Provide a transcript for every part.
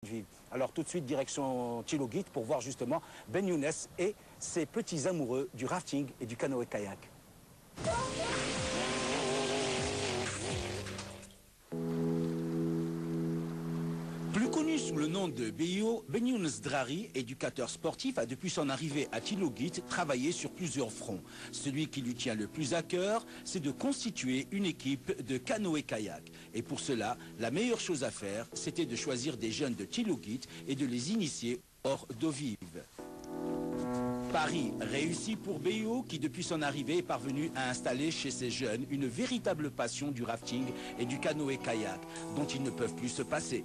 Ville. Alors tout de suite, direction Tchiloguit pour voir justement Ben Younes et ses petits amoureux du rafting et du canoë-kayak. Plus connu sous le nom de Beyo, Ben Younes Drari, éducateur sportif, a depuis son arrivée à Tchiloguit travaillé sur plusieurs fronts. Celui qui lui tient le plus à cœur, c'est de constituer une équipe de canoë-kayak. Et pour cela, la meilleure chose à faire, c'était de choisir des jeunes de Tchiloguit et de les initier hors d'eau vive. Paris réussi pour Beyo qui depuis son arrivée est parvenu à installer chez ces jeunes une véritable passion du rafting et du canoë-kayak dont ils ne peuvent plus se passer.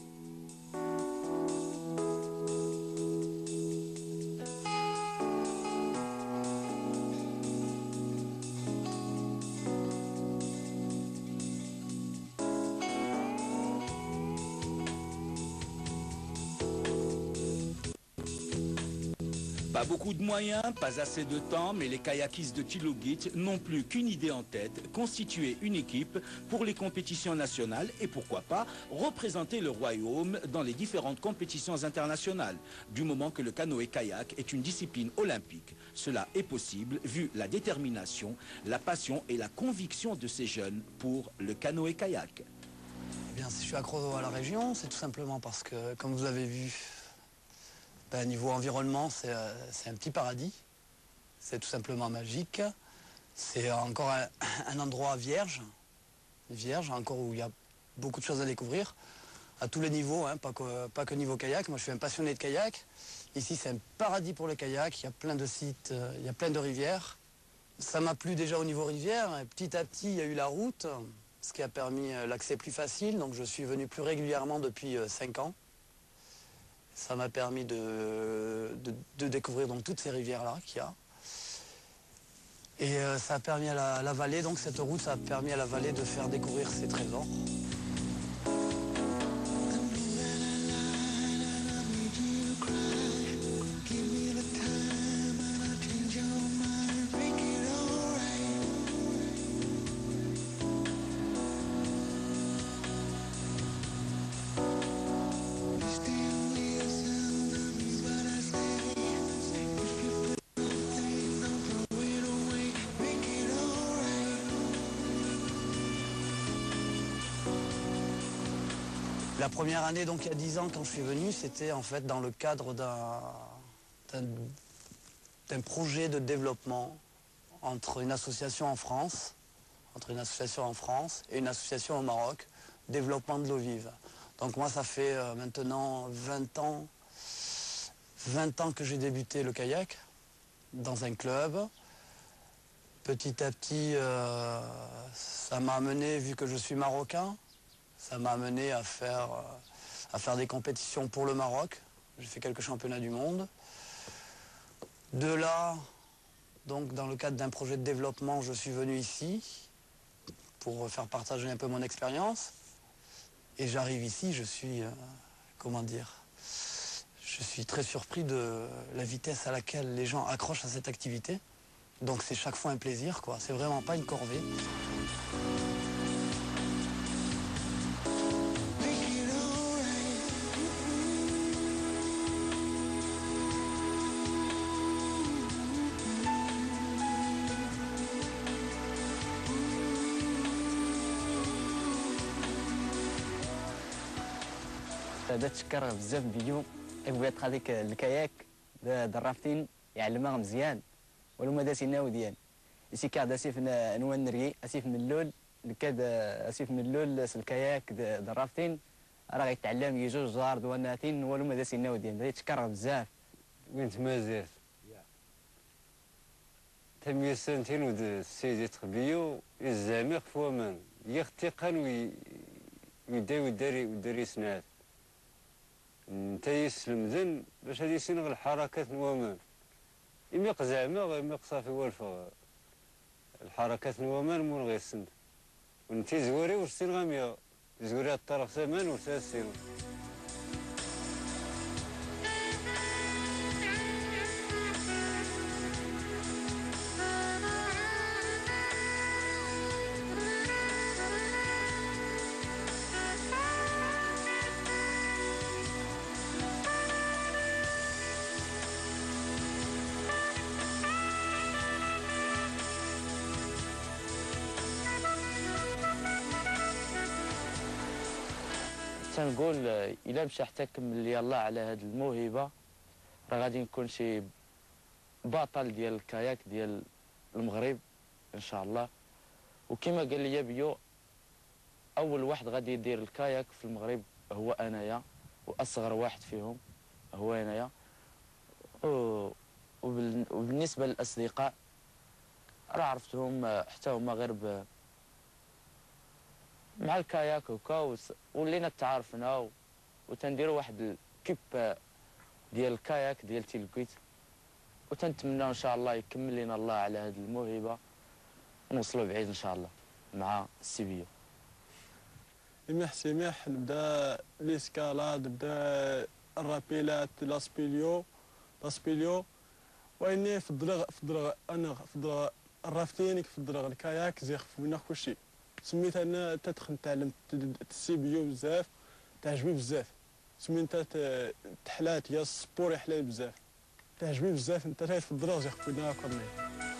Pas beaucoup de moyens, pas assez de temps, mais les kayakistes de Tchiloguit n'ont plus qu'une idée en tête, constituer une équipe pour les compétitions nationales et pourquoi pas représenter le royaume dans les différentes compétitions internationales, du moment que le canoë-kayak est une discipline olympique. Cela est possible vu la détermination, la passion et la conviction de ces jeunes pour le canoë-kayak. Eh bien, si je suis accro à la région, c'est tout simplement parce que, comme vous avez vu, niveau environnement, c'est un petit paradis. C'est tout simplement magique. C'est encore un endroit vierge, encore où il y a beaucoup de choses à découvrir, à tous les niveaux, hein, pas que niveau kayak. Moi, je suis un passionné de kayak. Ici, c'est un paradis pour le kayak. Il y a plein de sites, il y a plein de rivières. Ça m'a plu déjà au niveau rivière. Et petit à petit, il y a eu la route, ce qui a permis l'accès plus facile. Donc, je suis venu plus régulièrement depuis 5 ans. Ça m'a permis de découvrir donc toutes ces rivières-là qu'il y a. Et ça a permis à la vallée, donc cette route, ça a permis à la vallée de faire découvrir ses trésors. La première année, donc il y a 10 ans, quand je suis venu, c'était en fait dans le cadre d'un projet de développement entre une association en France, et une association au Maroc, développement de l'eau vive. Donc moi, ça fait maintenant 20 ans que j'ai débuté le kayak dans un club. Petit à petit, ça m'a amené, vu que je suis marocain, ça m'a amené à faire des compétitions pour le Maroc. J'ai fait quelques championnats du monde. De là, donc dans le cadre d'un projet de développement, je suis venu ici pour faire partager un peu mon expérience. Et j'arrive ici, je suis, je suis très surpris de la vitesse à laquelle les gens accrochent à cette activité. Donc c'est chaque fois un plaisir, quoi. C'est vraiment pas une corvée. هذا تشكر بزاف بيو بغى يطلع هذيك الكاياك الرافتين يعلمها مزيان ولو ما داسي ناو ديال سي كاد اسيف نوان نري اسيف من اللول كاد اسيف من اللول الكاياك الرافتين راه غيتعلم يجوج جار دواناتين ولو ما داسي ناو ديال هذا تشكر بزاف وين مازال تم سنتين ود السيد تخبيو الزامي خفوا من يختقن ويداري سنات انت يسلم ذن باش هادي يسنغ الحركات نوامان يميق زعما يميق صافي والفا الحركات نوامان مون غير السند وانتي زوري واش سين غاميا زوري الطرف ثمان وسا السين تنقول الا مشى حتى كمل لي الله على هذه الموهبه راه غادي نكون شي بطل ديال الكاياك ديال المغرب ان شاء الله. وكما قال لي بيو اول واحد غادي يدير الكاياك في المغرب هو انايا، واصغر واحد فيهم هو انايا. وبالنسبه للاصدقاء راه عرفتهم حتى هما غير مع الكاياك هكا، ولينا تعارفنا وتنديروا واحد الكيب ديال الكاياك ديال تيلوغيت، وتنتمنى ان شاء الله يكمل لنا الله على هذه الموهبه ونوصلوا بعيد ان شاء الله مع السيبيو. سماح نبدا ليسكالاد، نبدا الرابيلات، لاسبيليو واني نفضل الرافتين، كنفضل الكاياك زي خف منه كلشي. سميت انا تدخل نتعلم السيبيو بزاف، تعجبني بزاف. سميت تحلات يا السبور يحلى بزاف، تعجبني بزاف. انت تفضل زي خف منه كورني.